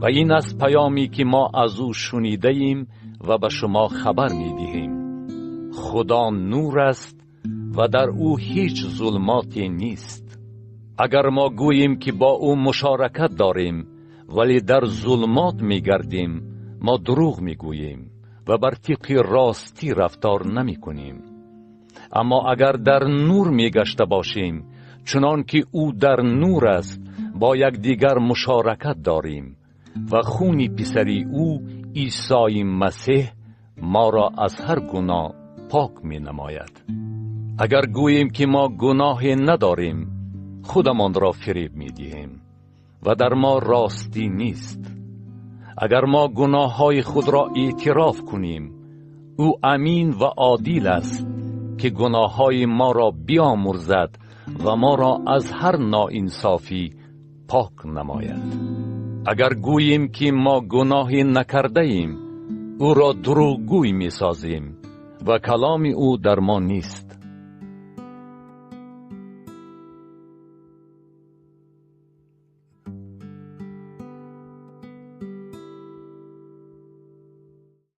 و این است پیامی که ما از او شنیده ایم و به شما خبر می دهیم. خدا نور است و در او هیچ ظلماتی نیست. اگر ما گوییم که با او مشارکت داریم ولی در ظلمات می گردیم، ما دروغ می گوییم و بر طبق راستی رفتار نمی کنیم. اما اگر در نور می گشته باشیم چنان که او در نور است، با یک دیگر مشارکت داریم و خون پسری او عیسی مسیح ما را از هر گناه پاک می نماید. اگر گوییم که ما گناهی نداریم، خودمان را فریب می دهیم و در ما راستی نیست. اگر ما گناههای خود را اعتراف کنیم، او امین و عادل است که گناههای ما را بیامرزد و ما را از هر ناانصافی پاک نماید. اگر گوییم که ما گناهی نکرده ایم، او را دروغگوی می سازیم و کلام او در ما نیست.